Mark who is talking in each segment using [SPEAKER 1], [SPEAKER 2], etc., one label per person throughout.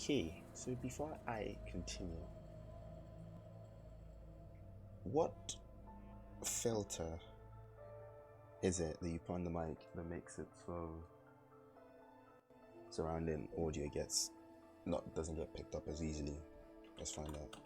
[SPEAKER 1] Okay, so before I continue, what filter is it that you put on the mic that makes it so surrounding audio doesn't get picked up as easily? Let's find out.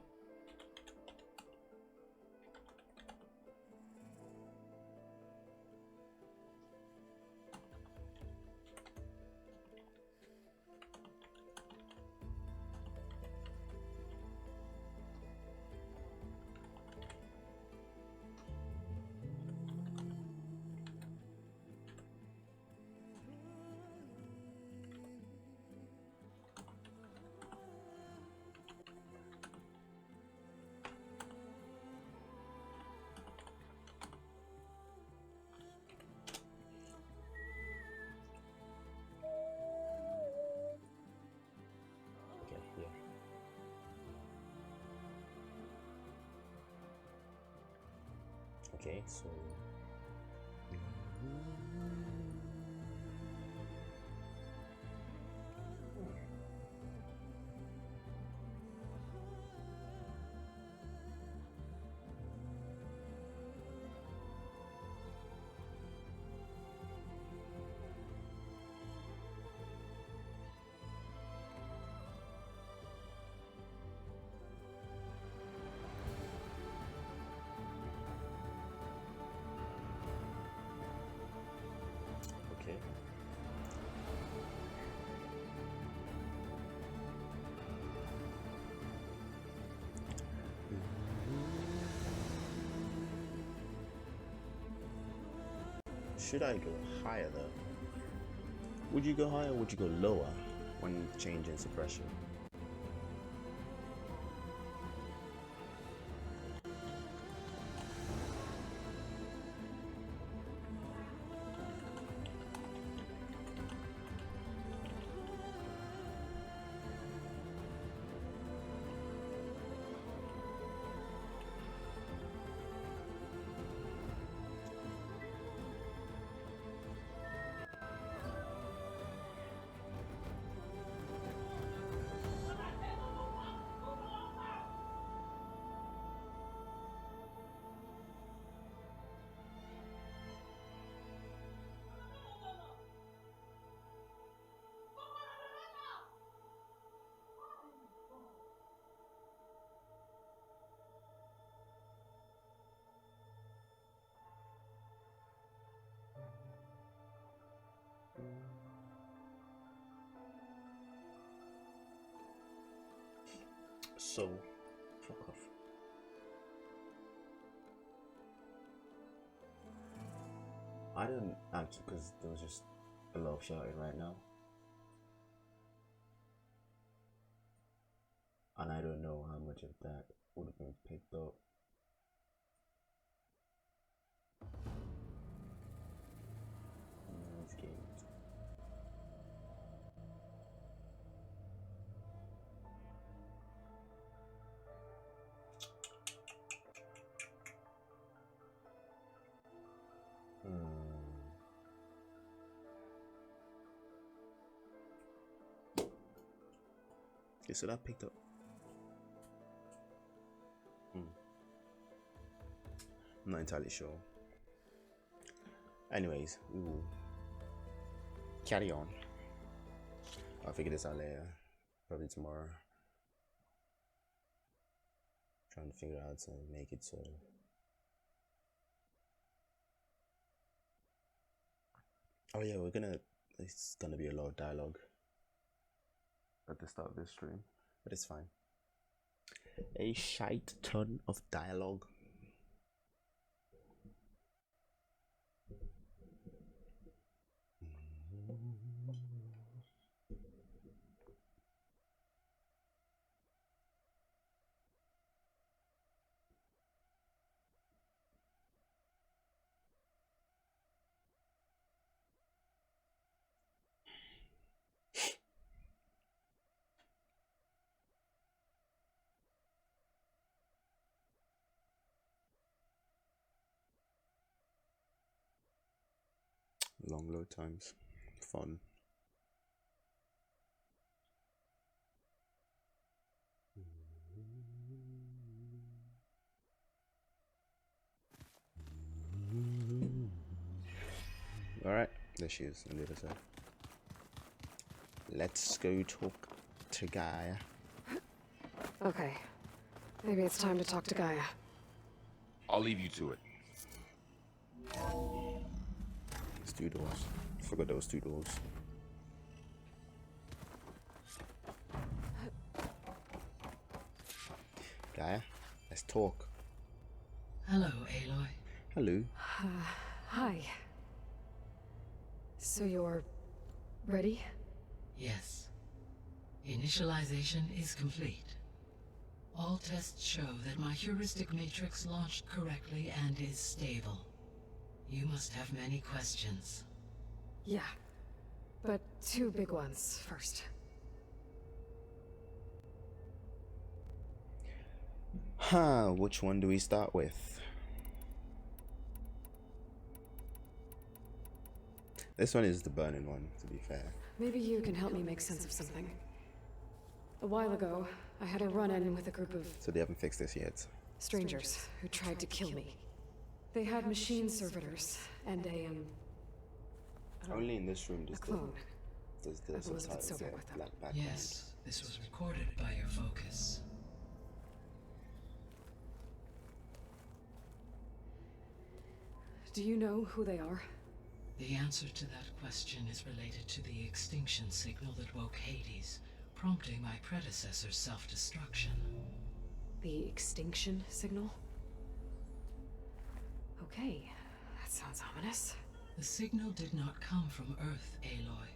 [SPEAKER 1] Okay, yeah. Okay, so okay. Should I go higher though? Would you go higher or would you go lower when changing suppression? So, fuck off. I don't actually, because there was just a lot of shouting right now, and I don't know how much of that would have been picked up. In these games. Okay, so that picked up. I'm not entirely sure. Anyways, we will carry on. I'll figure this out later, probably tomorrow. Trying to figure out how to make it so. Oh yeah, it's gonna be a lot of dialogue at the start of this stream, but it's fine. A shite ton of dialogue. Long load times. Fun. There she is on the other side. Let's go talk to Gaia.
[SPEAKER 2] Okay. Maybe it's time to talk to Gaia.
[SPEAKER 3] I'll leave you to it.
[SPEAKER 1] There's 2 doors. Forgot those 2 doors. Gaia, let's talk.
[SPEAKER 4] Hello, Aloy.
[SPEAKER 1] Hello.
[SPEAKER 2] Hi. So you're ready?
[SPEAKER 4] Yes. Initialization is complete. All tests show that my heuristic matrix launched correctly and is stable. You must have many questions.
[SPEAKER 2] Yeah. But 2 big ones first.
[SPEAKER 1] Which one do we start with? This one is the burning one, to be fair.
[SPEAKER 2] Maybe you can help me make sense of something. A while ago, I had a run-in with a group of
[SPEAKER 1] So they haven't fixed this yet.
[SPEAKER 2] strangers who tried to kill me. They had machine servitors and
[SPEAKER 1] Only in this room does
[SPEAKER 2] a clone.
[SPEAKER 1] the
[SPEAKER 2] Elizabeth
[SPEAKER 1] subtitles
[SPEAKER 2] Sober
[SPEAKER 1] get
[SPEAKER 2] with them.
[SPEAKER 1] black background.
[SPEAKER 4] Yes, this was recorded by your focus.
[SPEAKER 2] Do you know who they are?
[SPEAKER 4] The answer to that question is related to the extinction signal that woke Hades, prompting my predecessor's self-destruction.
[SPEAKER 2] The extinction signal? Okay, that sounds ominous.
[SPEAKER 4] The signal did not come from Earth, Aloy.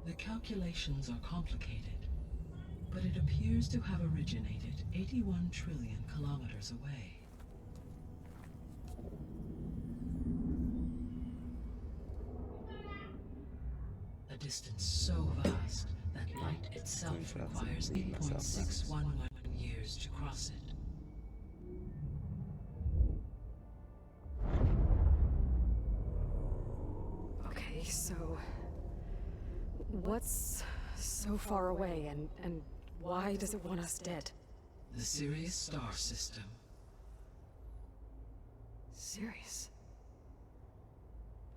[SPEAKER 4] The calculations are complicated, but it appears to have originated 81 trillion kilometers away. A distance so vast that light itself requires 8.611 years to cross it.
[SPEAKER 2] Okay, so what's so far away and why does it want us dead?
[SPEAKER 4] The Sirius star system.
[SPEAKER 2] Sirius?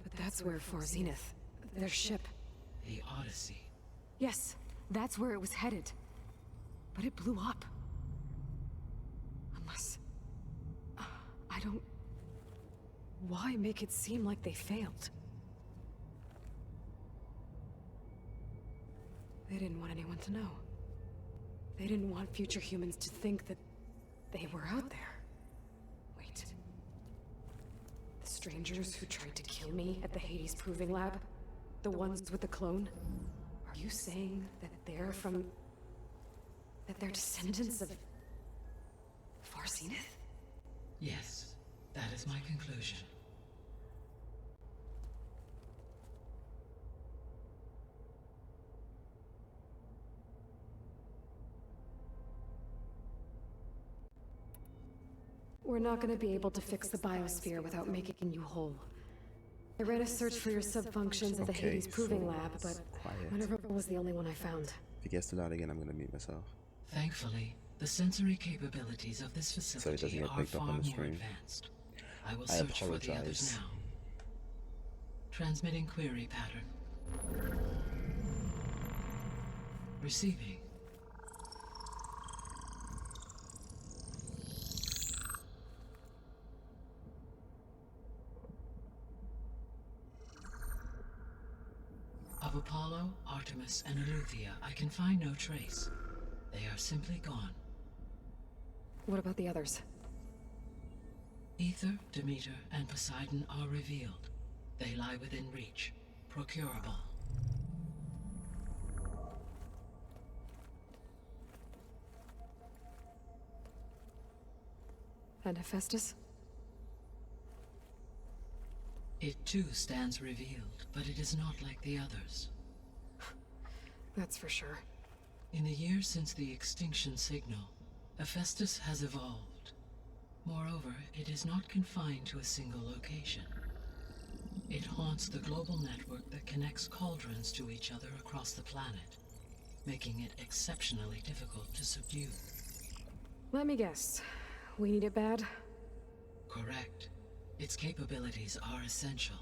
[SPEAKER 2] But that's where Far Zenith, their ship.
[SPEAKER 4] The Odyssey.
[SPEAKER 2] Yes, that's where it was headed. But it blew up. Unless... I don't... Why make it seem like they failed? They didn't want anyone to know. They didn't want future humans to think that they were out there. Wait. The strangers who tried to kill me at the Hades Proving Lab? The ones with the clone? Are you saying that they're from... that they're descendants of... Far Zenith?
[SPEAKER 4] Yes, that is my conclusion.
[SPEAKER 2] We're not going to be able to fix the biosphere without making you whole. I ran a search for your subfunctions at the
[SPEAKER 1] Okay,
[SPEAKER 2] Hades Proving
[SPEAKER 1] so
[SPEAKER 2] Lab, but
[SPEAKER 1] quiet.
[SPEAKER 2] Minerva was the only one I found.
[SPEAKER 1] If it gets too loud again, I'm gonna mute myself.
[SPEAKER 4] Thankfully, the sensory capabilities of this facility
[SPEAKER 1] doesn't get
[SPEAKER 4] are
[SPEAKER 1] picked up
[SPEAKER 4] far
[SPEAKER 1] on the
[SPEAKER 4] more
[SPEAKER 1] screen.
[SPEAKER 4] advanced. I will
[SPEAKER 1] I
[SPEAKER 4] search for the others
[SPEAKER 1] apologize.
[SPEAKER 4] now. Transmitting query pattern. Receiving. Of Apollo, Artemis, and Eleuthia, I can find no trace. They are simply gone.
[SPEAKER 2] What about the others?
[SPEAKER 4] Ether, Demeter, and Poseidon are revealed. They lie within reach, procurable.
[SPEAKER 2] And Hephaestus?
[SPEAKER 4] It too stands revealed, but it is not like the others.
[SPEAKER 2] That's for sure.
[SPEAKER 4] In the years since the extinction signal, Hephaestus has evolved. Moreover, it is not confined to a single location. It haunts the global network that connects cauldrons to each other across the planet, making it exceptionally difficult to subdue.
[SPEAKER 2] Let me guess. We need it bad?
[SPEAKER 4] Correct. Its capabilities are essential.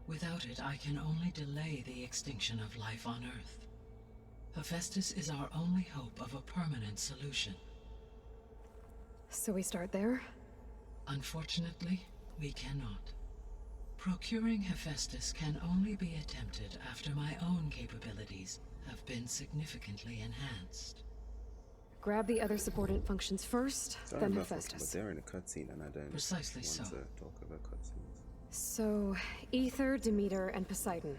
[SPEAKER 4] Without it, I can only delay the extinction of life on Earth. Hephaestus is our only hope of a permanent solution.
[SPEAKER 2] So we start there?
[SPEAKER 4] Unfortunately, we cannot. Procuring Hephaestus can only be attempted after my own capabilities have been significantly enhanced.
[SPEAKER 2] Grab the other subordinate functions first,
[SPEAKER 1] Sorry
[SPEAKER 2] then
[SPEAKER 1] about
[SPEAKER 2] Hephaestus.
[SPEAKER 1] but they're in a cutscene and I don't
[SPEAKER 4] Precisely
[SPEAKER 1] want
[SPEAKER 4] so.
[SPEAKER 1] to talk about cutscenes.
[SPEAKER 2] So, Ether, Demeter, and Poseidon.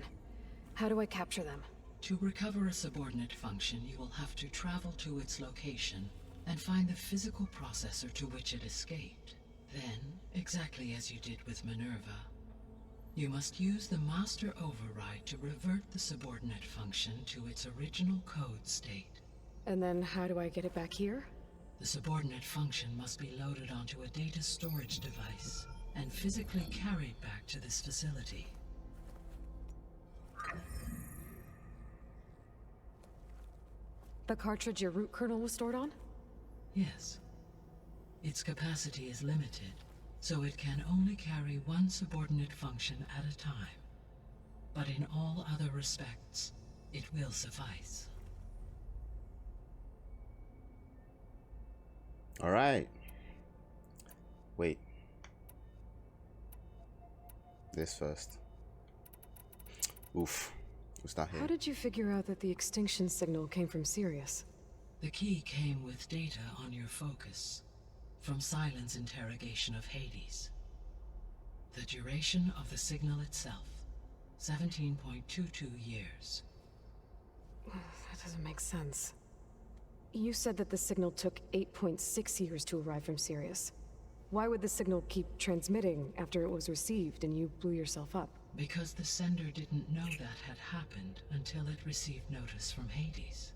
[SPEAKER 2] How do I capture them?
[SPEAKER 4] To recover a subordinate function, you will have to travel to its location and find the physical processor to which it escaped. Then, exactly as you did with Minerva, you must use the master override to revert the subordinate function to its original code state.
[SPEAKER 2] And then how do I get it back here?
[SPEAKER 4] The subordinate function must be loaded onto a data storage device and physically carried back to this facility.
[SPEAKER 2] The cartridge your root kernel was stored on?
[SPEAKER 4] Yes. Its capacity is limited, so it can only carry one subordinate function at a time. But in all other respects, it will suffice.
[SPEAKER 1] All right. Wait. This first. Oof. We'll start here.
[SPEAKER 2] How did you figure out that the extinction signal came from Sirius?
[SPEAKER 4] The key came with data on your focus, from Silent's interrogation of Hades. The duration of the signal itself, 17.22 years.
[SPEAKER 2] That doesn't make sense. You said that the signal took 8.6 years to arrive from Sirius. Why would the signal keep transmitting after it was received and you blew yourself up?
[SPEAKER 4] Because the sender didn't know that had happened until it received notice from Hades.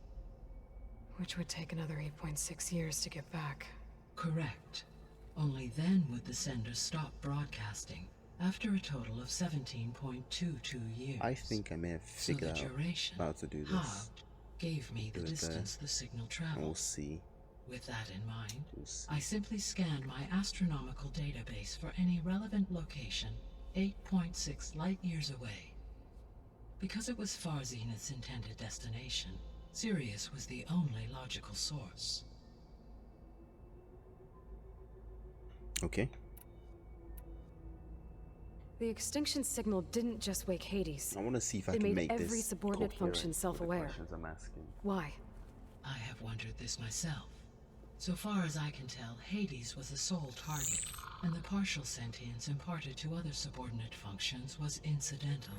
[SPEAKER 2] Which would take another 8.6 years to get back.
[SPEAKER 4] Correct. Only then would the sender stop broadcasting, after a total of 17.22 years.
[SPEAKER 1] I think I may have figured
[SPEAKER 4] so the
[SPEAKER 1] out
[SPEAKER 4] duration,
[SPEAKER 1] how to do this.
[SPEAKER 4] halved, gave me the
[SPEAKER 1] Do it there.
[SPEAKER 4] distance the signal traveled.
[SPEAKER 1] We'll see.
[SPEAKER 4] With that in mind,
[SPEAKER 1] We'll see.
[SPEAKER 4] I simply scanned my astronomical database for any relevant location 8.6 light years away. Because it was Far Zenith's intended destination, Sirius was the only logical source.
[SPEAKER 1] Okay.
[SPEAKER 2] The extinction signal didn't just wake Hades.
[SPEAKER 1] I want to see if I
[SPEAKER 2] It
[SPEAKER 1] can
[SPEAKER 2] made
[SPEAKER 1] make
[SPEAKER 2] every
[SPEAKER 1] this
[SPEAKER 2] subordinate
[SPEAKER 1] coherent
[SPEAKER 2] function
[SPEAKER 1] with the
[SPEAKER 2] self-aware.
[SPEAKER 1] questions I'm asking.
[SPEAKER 2] Why?
[SPEAKER 4] I have wondered this myself. So far as I can tell, Hades was the sole target, and the partial sentience imparted to other subordinate functions was incidental.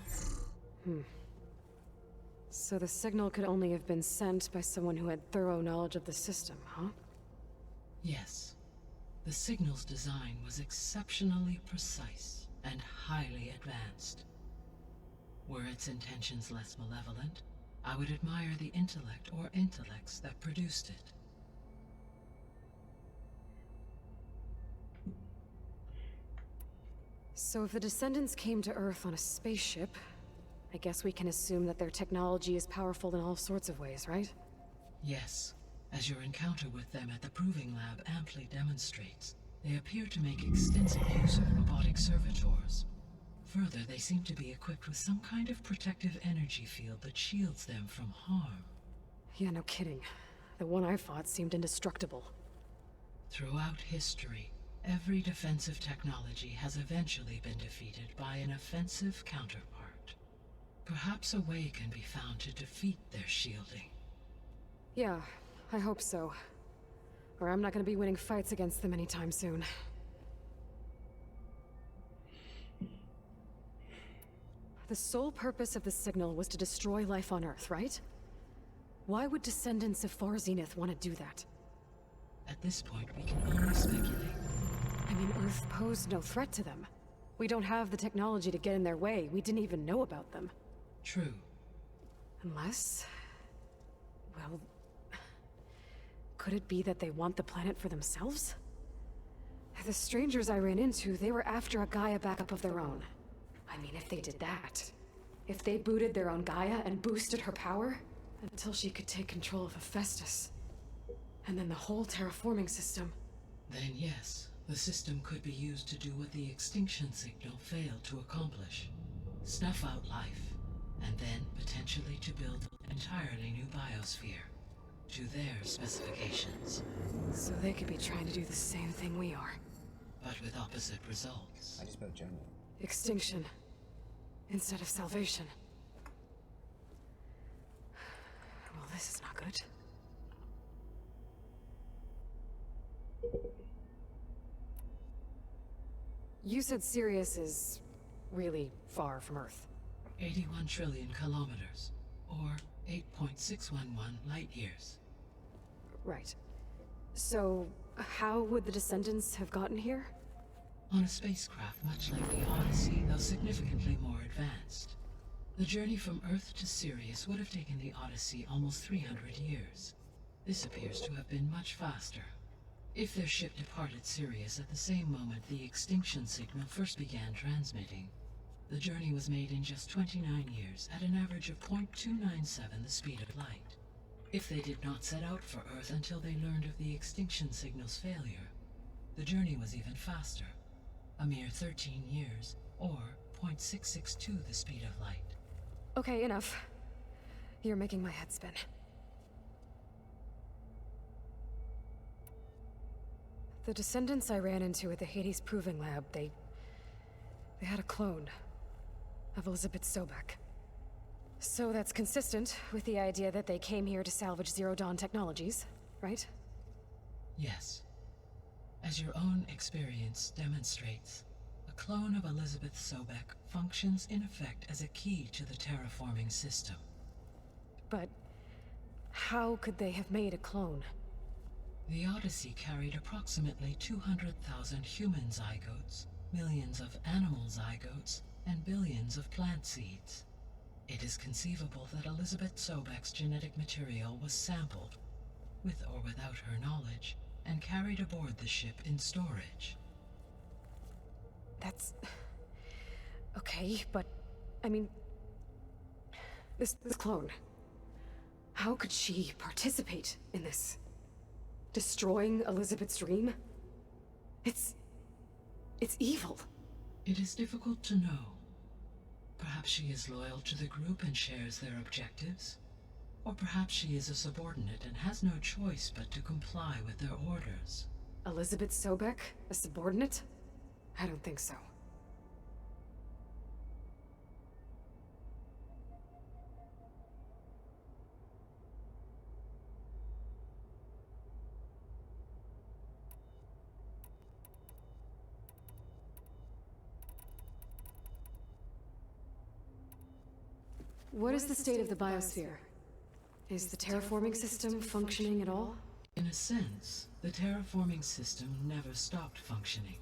[SPEAKER 2] So the signal could only have been sent by someone who had thorough knowledge of the system, huh?
[SPEAKER 4] Yes. The signal's design was exceptionally precise and highly advanced. Were its intentions less malevolent, I would admire the intellect or intellects that produced it.
[SPEAKER 2] So if the descendants came to Earth on a spaceship, I guess we can assume that their technology is powerful in all sorts of ways, right?
[SPEAKER 4] Yes, as your encounter with them at the Proving Lab amply demonstrates, they appear to make extensive use of robotic servitors. Further, they seem to be equipped with some kind of protective energy field that shields them from harm.
[SPEAKER 2] Yeah, no kidding. The one I fought seemed indestructible.
[SPEAKER 4] Throughout history, every defensive technology has eventually been defeated by an offensive counterpart. Perhaps a way can be found to defeat their shielding.
[SPEAKER 2] Yeah, I hope so. Or I'm not gonna be winning fights against them anytime soon. The sole purpose of the signal was to destroy life on Earth, right? Why would descendants of Far Zenith want to do that?
[SPEAKER 4] At this point, we can only speculate.
[SPEAKER 2] I mean, Earth posed no threat to them. We don't have the technology to get in their way. We didn't even know about them.
[SPEAKER 4] True.
[SPEAKER 2] Unless... well... could it be that they want the planet for themselves? The strangers I ran into, they were after a Gaia backup of their own. I mean, if they did that... if they booted their own Gaia and boosted her power... until she could take control of Hephaestus... And then the whole terraforming system.
[SPEAKER 4] Then yes, the system could be used to do what the extinction signal failed to accomplish. Snuff out life, and then potentially to build an entirely new biosphere, to their specifications.
[SPEAKER 2] So they could be trying to do the same thing we are.
[SPEAKER 4] But with opposite results.
[SPEAKER 1] I just spelled general.
[SPEAKER 2] Extinction. Instead of salvation. Well, this is not good. You said Sirius is really far from Earth.
[SPEAKER 4] 81 trillion kilometers, or 8.611 light years.
[SPEAKER 2] Right. So, how would the descendants have gotten here?
[SPEAKER 4] On a spacecraft much like the Odyssey, though significantly more advanced. The journey from Earth to Sirius would have taken the Odyssey almost 300 years. This appears to have been much faster. If their ship departed Sirius at the same moment the extinction signal first began transmitting, the journey was made in just 29 years at an average of 0.297 the speed of light. If they did not set out for Earth until they learned of the extinction signal's failure, the journey was even faster, a mere 13 years, or 0.662 the speed of light.
[SPEAKER 2] Okay, enough. You're making my head spin. The descendants I ran into at the Hades Proving Lab, they had a clone of Elizabeth Sobek. So that's consistent with the idea that they came here to salvage Zero Dawn technologies, right?
[SPEAKER 4] Yes. As your own experience demonstrates, a clone of Elizabeth Sobek functions in effect as a key to the terraforming system.
[SPEAKER 2] But how could they have made a clone?
[SPEAKER 4] The Odyssey carried approximately 200,000 human zygotes, millions of animal zygotes, and billions of plant seeds. It is conceivable that Elizabeth Sobek's genetic material was sampled, with or without her knowledge, and carried aboard the ship in storage.
[SPEAKER 2] That's... okay, but... I mean... This clone... How could she participate in this? Destroying Elizabeth's dream? It's evil.
[SPEAKER 4] It is difficult to know. Perhaps she is loyal to the group and shares their objectives. Or perhaps she is a subordinate and has no choice but to comply with their orders.
[SPEAKER 2] Elizabeth Sobek? A subordinate? I don't think so. What is the state of the biosphere? Is the terraforming system functioning at all?
[SPEAKER 4] In a sense, the terraforming system never stopped functioning.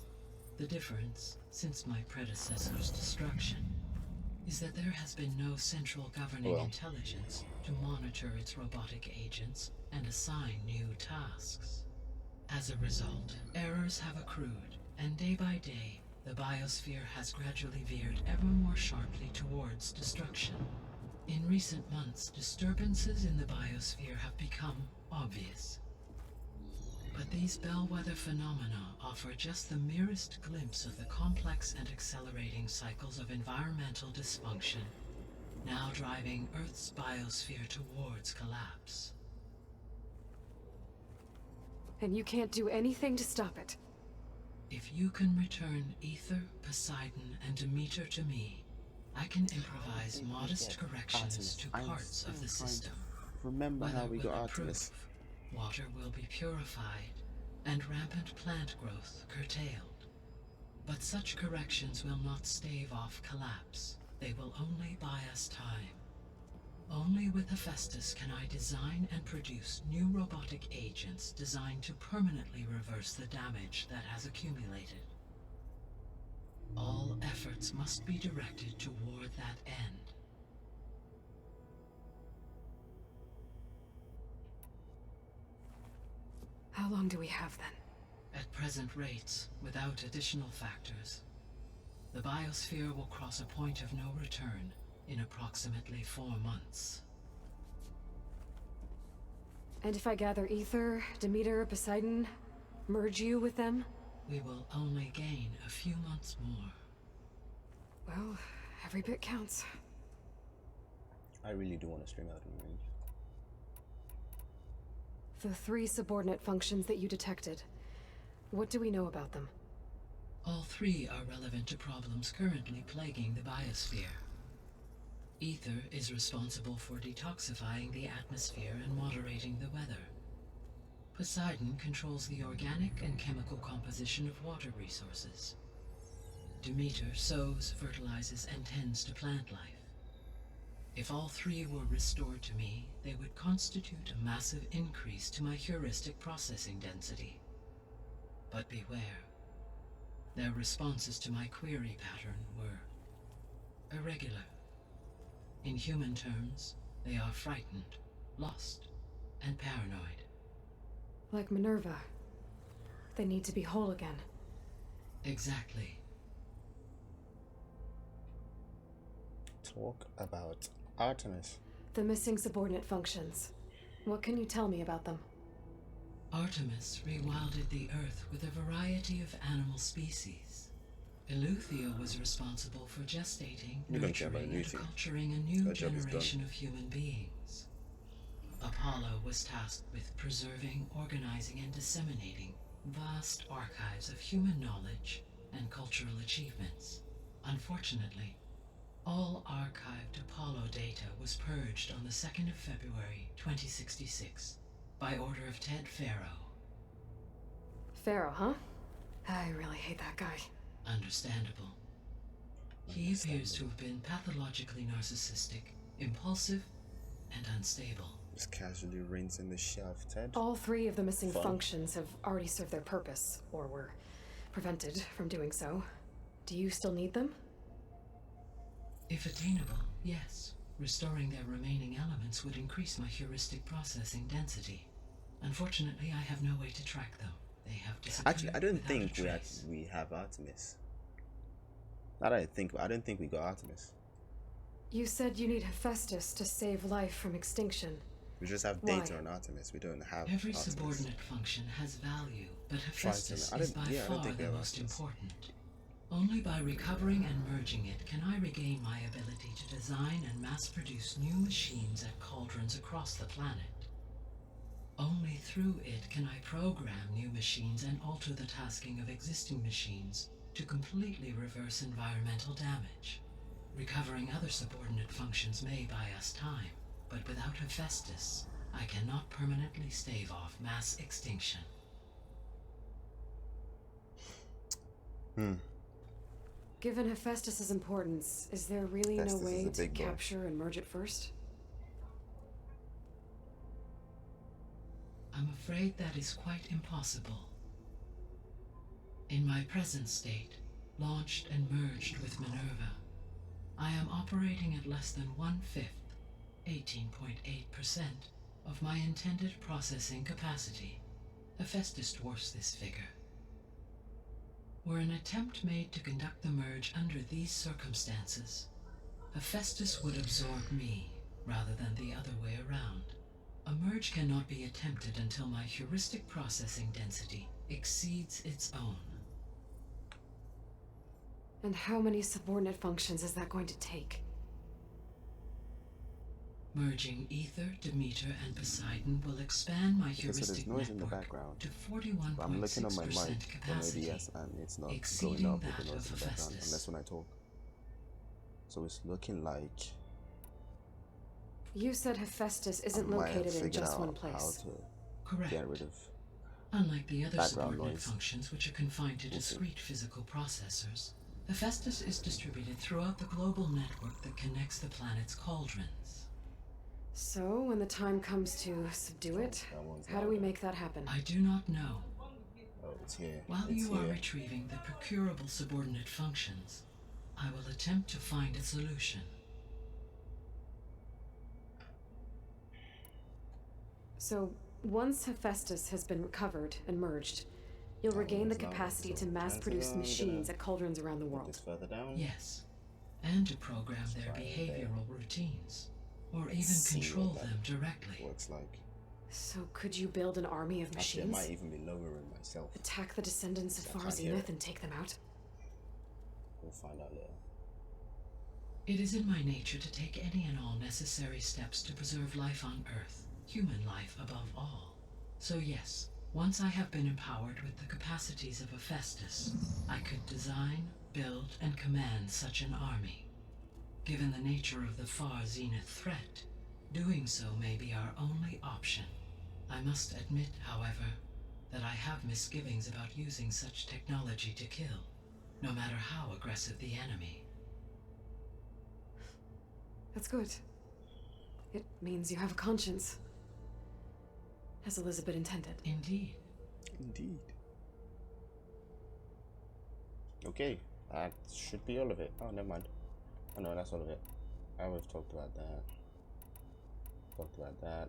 [SPEAKER 4] The difference, since my predecessor's destruction, is that there has been no central governing intelligence to monitor its robotic agents and assign new tasks. As a result, errors have accrued, and day by day, the biosphere has gradually veered ever more sharply towards destruction. In recent months, disturbances in the biosphere have become obvious. But these bellwether phenomena offer just the merest glimpse of the complex and accelerating cycles of environmental dysfunction, now driving Earth's biosphere towards collapse.
[SPEAKER 2] And you can't do anything to stop it?
[SPEAKER 4] If you can return Ether, Poseidon, and Demeter to me, I can improvise modest corrections to parts of the system.
[SPEAKER 1] Remember how we got Artemis?
[SPEAKER 4] Water will be purified, and rampant plant growth curtailed. But such corrections will not stave off collapse. They will only buy us time. Only with Hephaestus can I design and produce new robotic agents designed to permanently reverse the damage that has accumulated. All efforts must be directed toward that end.
[SPEAKER 2] How long do we have then?
[SPEAKER 4] At present rates, without additional factors, the biosphere will cross a point of no return in approximately 4 months.
[SPEAKER 2] And if I gather Ether, Demeter, Poseidon, merge you with them?
[SPEAKER 4] We will only gain a few months more.
[SPEAKER 2] Well, every bit counts.
[SPEAKER 1] I really do want to stream out in range.
[SPEAKER 2] The 3 subordinate functions that you detected. What do we know about them?
[SPEAKER 4] All 3 are relevant to problems currently plaguing the biosphere. Ether is responsible for detoxifying the atmosphere and moderating the weather. Poseidon controls the organic and chemical composition of water resources. Demeter sows, fertilizes, and tends to plant life. If all 3 were restored to me, they would constitute a massive increase to my heuristic processing density. But beware. Their responses to my query pattern were irregular. In human terms, they are frightened, lost, and paranoid.
[SPEAKER 2] Like Minerva. They need to be whole again.
[SPEAKER 4] Exactly.
[SPEAKER 1] Talk about Artemis.
[SPEAKER 2] The missing subordinate functions. What can you tell me about them?
[SPEAKER 4] Artemis rewilded the Earth with a variety of animal species. Eleuthia was responsible for gestating, nurturing, and culturing a new generation of human beings. Apollo was tasked with preserving, organizing, and disseminating vast archives of human knowledge and cultural achievements. Unfortunately, all archived Apollo data was purged on the 2nd of February, 2066, by order of Ted Faro.
[SPEAKER 2] Pharaoh, huh? I really hate that guy.
[SPEAKER 4] Understandable. He appears to have been pathologically narcissistic, impulsive, and unstable.
[SPEAKER 1] Just casually rinsing the shelf, Ted.
[SPEAKER 2] All 3 of the missing functions have already served their purpose, or were prevented from doing so. Do you still need them?
[SPEAKER 4] If attainable, yes. Restoring their remaining elements would increase my heuristic processing density. Unfortunately, I have no way to track them. They have disappeared.
[SPEAKER 1] Actually, I don't think
[SPEAKER 4] trace.
[SPEAKER 1] we have Artemis. I don't think we got Artemis.
[SPEAKER 2] You said you need Hephaestus to save life from extinction.
[SPEAKER 1] We just have data on Artemis. We don't have
[SPEAKER 4] Every
[SPEAKER 1] Artemis.
[SPEAKER 4] subordinate function has value, but Hephaestus is by far the most important. Only by recovering and merging it can I regain my ability to design and mass-produce new machines at cauldrons across the planet. Only through it can I program new machines and alter the tasking of existing machines to completely reverse environmental damage. Recovering other subordinate functions may buy us time, but without Hephaestus, I cannot permanently stave off mass extinction.
[SPEAKER 2] Given Hephaestus's importance, is there really no way to capture and merge it first?
[SPEAKER 4] I'm afraid that is quite impossible. In my present state, launched and merged with Minerva, I am operating at less than 1/5, 18.8%, of my intended processing capacity. Hephaestus dwarfs this figure. Were an attempt made to conduct the merge under these circumstances, Hephaestus would absorb me rather than the other way around. A merge cannot be attempted until my heuristic processing density exceeds its own.
[SPEAKER 2] And how many subordinate functions is that going to take?
[SPEAKER 4] Merging Ether, Demeter, and Poseidon will expand my heuristic network to 41.6%
[SPEAKER 1] I'm looking at my mic
[SPEAKER 4] capacity,
[SPEAKER 1] on ADS and it's not
[SPEAKER 4] exceeding
[SPEAKER 1] going up
[SPEAKER 4] that
[SPEAKER 1] with the noise
[SPEAKER 4] of
[SPEAKER 1] in the background
[SPEAKER 4] Hephaestus.
[SPEAKER 1] unless when I talk. So it's looking like
[SPEAKER 2] You said Hephaestus isn't
[SPEAKER 1] I might have
[SPEAKER 2] located in
[SPEAKER 1] figured
[SPEAKER 2] just
[SPEAKER 1] out
[SPEAKER 2] one
[SPEAKER 1] how
[SPEAKER 2] place.
[SPEAKER 1] to
[SPEAKER 4] Correct.
[SPEAKER 1] get rid of
[SPEAKER 4] Unlike the other
[SPEAKER 1] background
[SPEAKER 4] subordinate
[SPEAKER 1] noise.
[SPEAKER 4] functions which are confined to discrete physical processors, Hephaestus is distributed throughout the global network that connects the planet's cauldrons.
[SPEAKER 2] So, when the time comes to subdue it, how do we make that happen?
[SPEAKER 4] I do not know.
[SPEAKER 1] Oh, it's here.
[SPEAKER 4] While
[SPEAKER 1] it's
[SPEAKER 4] you are
[SPEAKER 1] here.
[SPEAKER 4] retrieving the procurable subordinate functions, I will attempt to find a solution.
[SPEAKER 2] So, once Hephaestus has been recovered and merged, you'll regain the capacity to mass-produce machines at cauldrons around the
[SPEAKER 1] Put
[SPEAKER 2] world.
[SPEAKER 1] this further down.
[SPEAKER 4] Yes, and to program their
[SPEAKER 1] try it
[SPEAKER 4] behavioral routines, or even
[SPEAKER 1] see
[SPEAKER 4] control
[SPEAKER 1] what that
[SPEAKER 4] them directly.
[SPEAKER 1] Looks like.
[SPEAKER 2] So could you build an army of
[SPEAKER 1] Actually, I
[SPEAKER 2] machines?
[SPEAKER 1] might even be lowering myself.
[SPEAKER 2] Attack the descendants of
[SPEAKER 1] I can't hear
[SPEAKER 2] Zenith
[SPEAKER 1] it.
[SPEAKER 2] and take them out?
[SPEAKER 1] We'll find out later.
[SPEAKER 4] It is in my nature to take any and all necessary steps to preserve life on Earth, human life above all. So yes, once I have been empowered with the capacities of Hephaestus, I could design, build, and command such an army. Given the nature of the far Zenith threat, doing so may be our only option. I must admit, however, that I have misgivings about using such technology to kill, no matter how aggressive the enemy.
[SPEAKER 2] That's good. It means you have a conscience. As Elizabeth intended.
[SPEAKER 4] Indeed.
[SPEAKER 1] Indeed. Okay, that should be all of it. Oh, never mind. Oh no, that's all of it. I would have talked about that.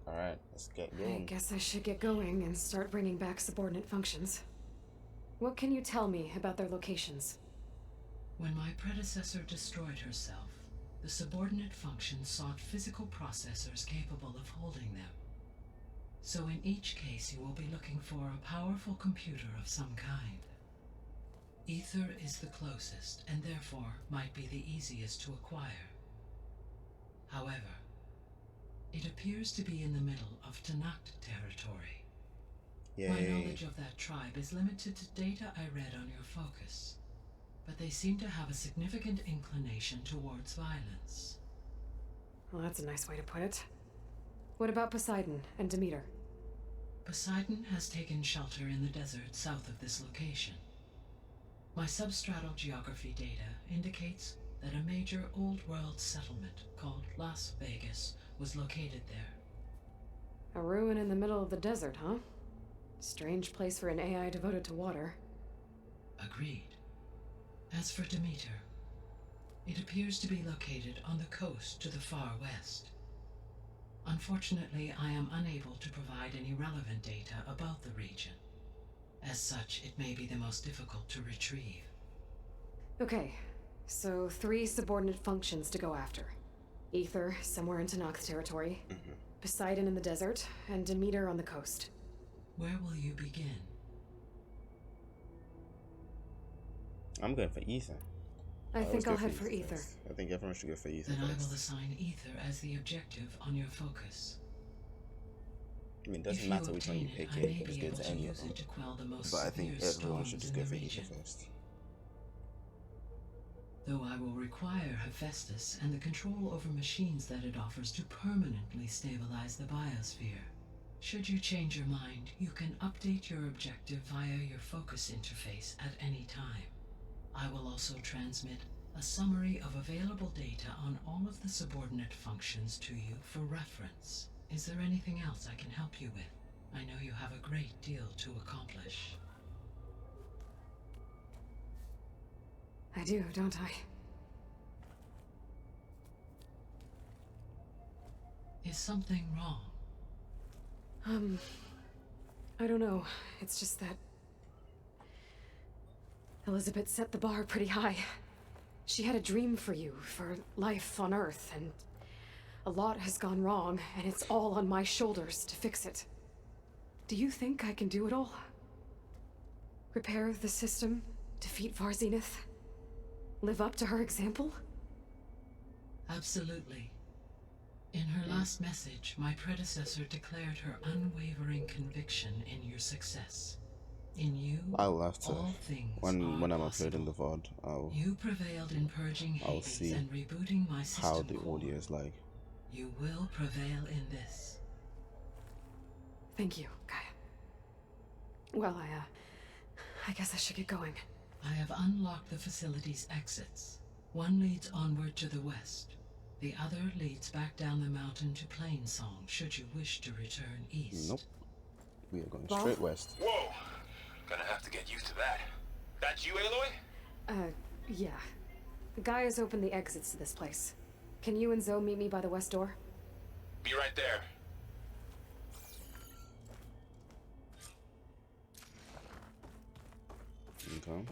[SPEAKER 1] Alright, let's get
[SPEAKER 2] I
[SPEAKER 1] going.
[SPEAKER 2] guess I should get going and start bringing back subordinate functions. What can you tell me about their locations?
[SPEAKER 4] When my predecessor destroyed herself, the subordinate functions sought physical processors capable of holding them. So in each case you will be looking for a powerful computer of some kind. Ether is the closest, and therefore might be the easiest to acquire. However, it appears to be in the middle of Tanakh territory.
[SPEAKER 1] Yay.
[SPEAKER 4] My knowledge of that tribe is limited to data I read on your focus, but they seem to have a significant inclination towards violence.
[SPEAKER 2] Well, that's a nice way to put it. What about Poseidon and Demeter?
[SPEAKER 4] Poseidon has taken shelter in the desert south of this location. My substratal geography data indicates that a major old-world settlement called Las Vegas was located there.
[SPEAKER 2] A ruin in the middle of the desert, huh? Strange place for an AI devoted to water.
[SPEAKER 4] Agreed. As for Demeter, it appears to be located on the coast to the far west. Unfortunately, I am unable to provide any relevant data about the region. As such, it may be the most difficult to retrieve.
[SPEAKER 2] Okay, so 3 subordinate functions to go after. Ether, somewhere in Tanakh territory. Poseidon in the desert, and Demeter on the coast.
[SPEAKER 4] Where will you begin?
[SPEAKER 1] I'm going for Ether.
[SPEAKER 2] I think
[SPEAKER 1] always
[SPEAKER 2] I'll
[SPEAKER 1] go
[SPEAKER 2] head for
[SPEAKER 1] Ether
[SPEAKER 2] Ether.
[SPEAKER 1] first. I think everyone should go for Ether
[SPEAKER 4] Then I
[SPEAKER 1] first.
[SPEAKER 4] will assign Ether as the objective on your focus.
[SPEAKER 1] I mean, it
[SPEAKER 4] If
[SPEAKER 1] doesn't
[SPEAKER 4] you
[SPEAKER 1] matter which one you
[SPEAKER 4] obtain
[SPEAKER 1] pick,
[SPEAKER 4] it, I
[SPEAKER 1] you
[SPEAKER 4] may
[SPEAKER 1] can just
[SPEAKER 4] be
[SPEAKER 1] go
[SPEAKER 4] able
[SPEAKER 1] to
[SPEAKER 4] to
[SPEAKER 1] any of
[SPEAKER 4] use
[SPEAKER 1] them.
[SPEAKER 4] it to quell the most
[SPEAKER 1] But I think
[SPEAKER 4] severe
[SPEAKER 1] everyone should
[SPEAKER 4] storms
[SPEAKER 1] just
[SPEAKER 4] in
[SPEAKER 1] go
[SPEAKER 4] the
[SPEAKER 1] for Ether
[SPEAKER 4] region.
[SPEAKER 1] first.
[SPEAKER 4] Though I will require Hephaestus and the control over machines that it offers to permanently stabilize the biosphere. Should you change your mind, you can update your objective via your focus interface at any time. I will also transmit a summary of available data on all of the subordinate functions to you for reference. Is there anything else I can help you with? I know you have a great deal to accomplish.
[SPEAKER 2] I do, don't I?
[SPEAKER 4] Is something wrong?
[SPEAKER 2] I don't know. It's just that Elizabeth set the bar pretty high. She had a dream for you, for life on Earth, and a lot has gone wrong, and it's all on my shoulders to fix it. Do you think I can do it all? Repair the system, defeat Zenith, live up to her example?
[SPEAKER 4] Absolutely. In her last message, my predecessor declared her unwavering conviction in your success. In you,
[SPEAKER 1] I'll have to,
[SPEAKER 4] all things
[SPEAKER 1] when
[SPEAKER 4] are
[SPEAKER 1] I'm
[SPEAKER 4] possible.
[SPEAKER 1] uploading the VOD,
[SPEAKER 4] You prevailed in purging
[SPEAKER 1] I'll
[SPEAKER 4] Hades
[SPEAKER 1] see
[SPEAKER 4] and rebooting my system
[SPEAKER 1] how the
[SPEAKER 4] core.
[SPEAKER 1] audio is like.
[SPEAKER 4] You will prevail in this.
[SPEAKER 2] Thank you, Gaia. Well, I guess I should get going.
[SPEAKER 4] I have unlocked the facility's exits. One leads onward to the west. The other leads back down the mountain to Plainsong, should you wish to return east.
[SPEAKER 1] Nope. We are going
[SPEAKER 2] Well-
[SPEAKER 1] straight west.
[SPEAKER 3] Whoa! Gonna have to get used to that. That's you, Aloy?
[SPEAKER 2] Yeah. Gaia's opened the exits to this place. Can you and Zoe meet me by the west door?
[SPEAKER 3] Be right there.
[SPEAKER 1] Okay.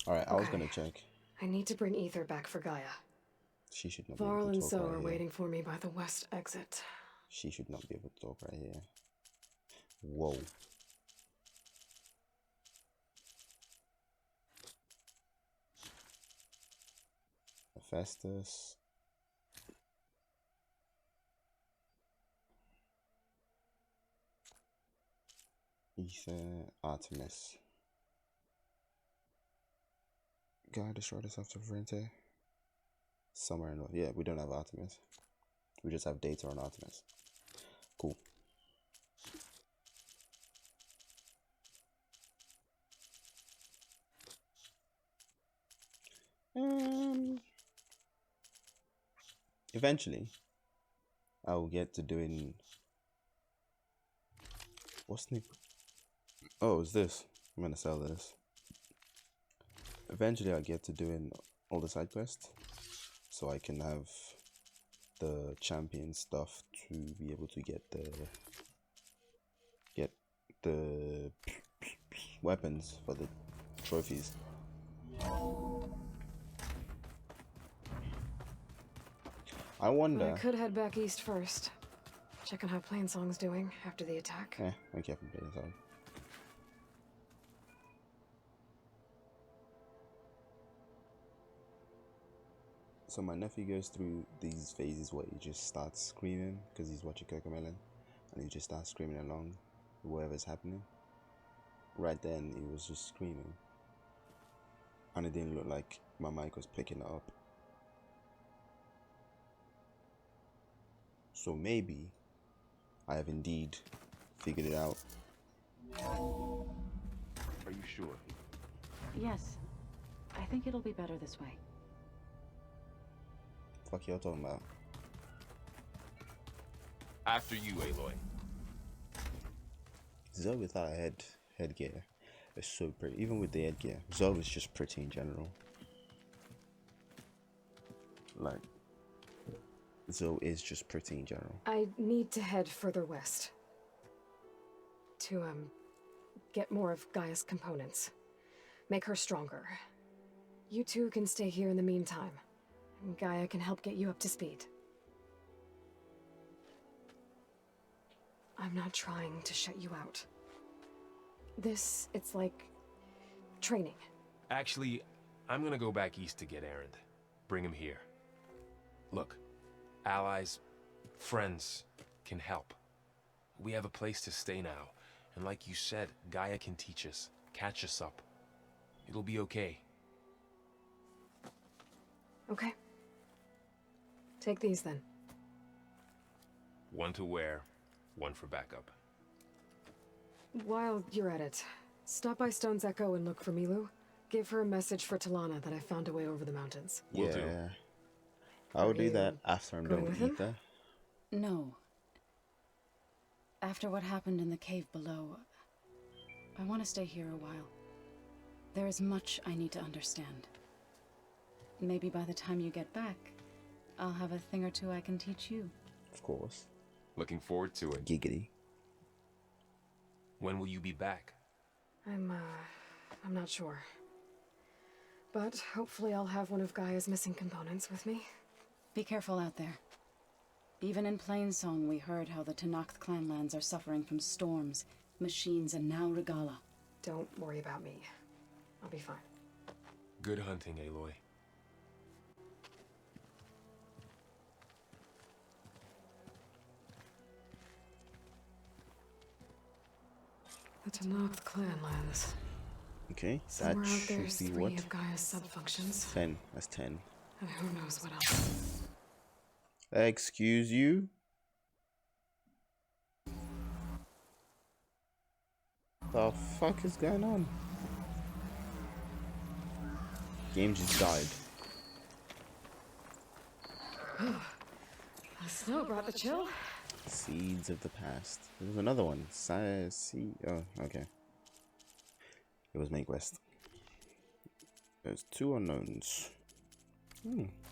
[SPEAKER 1] Alright, I was
[SPEAKER 2] Okay.
[SPEAKER 1] gonna check.
[SPEAKER 2] I need to bring Ether back for Gaia.
[SPEAKER 1] She should not be able
[SPEAKER 2] Varl
[SPEAKER 1] to
[SPEAKER 2] and
[SPEAKER 1] talk
[SPEAKER 2] So
[SPEAKER 1] right
[SPEAKER 2] are
[SPEAKER 1] here.
[SPEAKER 2] waiting for me by the west exit.
[SPEAKER 1] She should not be able to talk right here. Whoa. Hephaestus. Ether. Artemis. God destroyed us after Vrente. Somewhere in North. Yeah, we don't have Artemis. We just have data on Artemis. Cool. Eventually, I will get to doing. What's new? Oh, it's this. I'm gonna sell this. Eventually, I'll get to doing all the side quests, so I can have the champion stuff to be able to get the weapons for the trophies. I wonder.
[SPEAKER 2] I could head back east first. Check on how Plainsong's doing after the attack.
[SPEAKER 1] We kept playing inside. So my nephew goes through these phases where he just starts screaming because he's watching Cocomelon, and he just starts screaming along whatever's happening. Right then, he was just screaming, and it didn't look like my mic was picking it up. So maybe I have indeed figured it out.
[SPEAKER 3] Are you sure?
[SPEAKER 5] Yes. I think it'll be better this way.
[SPEAKER 1] Fuck y'all talking about?
[SPEAKER 3] After you, Aloy.
[SPEAKER 1] Zoe without a headgear is so pretty. Even with the headgear, Zoe is just pretty in general. Like, Zoe is just pretty in general.
[SPEAKER 2] I need to head further west. To, get more of Gaia's components. Make her stronger. You two can stay here in the meantime. And Gaia can help get you up to speed. I'm not trying to shut you out. It's like training.
[SPEAKER 3] Actually, I'm gonna go back east to get Erend. Bring him here. Look, allies, friends can help. We have a place to stay now. And like you said, Gaia can teach us, catch us up. It'll be okay.
[SPEAKER 2] Okay. Take these then.
[SPEAKER 3] One to wear, one for backup.
[SPEAKER 2] While you're at it, stop by Stone's Echo and look for Milu. Give her a message for Talana that I found a way over the mountains.
[SPEAKER 3] Will do.
[SPEAKER 1] I'll do that after I'm done
[SPEAKER 2] going
[SPEAKER 1] with
[SPEAKER 2] with him?
[SPEAKER 1] Ether.
[SPEAKER 5] No. After what happened in the cave below, I want to stay here a while. There is much I need to understand. Maybe by the time you get back, I'll have a thing or two I can teach you.
[SPEAKER 1] Of course.
[SPEAKER 3] Looking forward to it.
[SPEAKER 1] Giggity.
[SPEAKER 3] When will you be back?
[SPEAKER 2] I'm not sure. But hopefully I'll have one of Gaia's missing components with me.
[SPEAKER 5] Be careful out there. Even in Plainsong, we heard how the Tenakth clanlands are suffering from storms, machines, and now Regala.
[SPEAKER 2] Don't worry about me. I'll be fine.
[SPEAKER 3] Good hunting, Aloy.
[SPEAKER 2] The Tenakth clanlands.
[SPEAKER 1] Okay, that
[SPEAKER 2] Somewhere out there's
[SPEAKER 1] should be
[SPEAKER 2] 3
[SPEAKER 1] what?
[SPEAKER 2] of Gaia's sub-functions.
[SPEAKER 1] 10. That's 10.
[SPEAKER 2] And who knows what else.
[SPEAKER 1] Excuse you? The fuck is going on? Game just died.
[SPEAKER 2] The snow brought the chill.
[SPEAKER 1] Seeds of the past. There was another one. Oh, okay. It was Make West. There's 2 unknowns.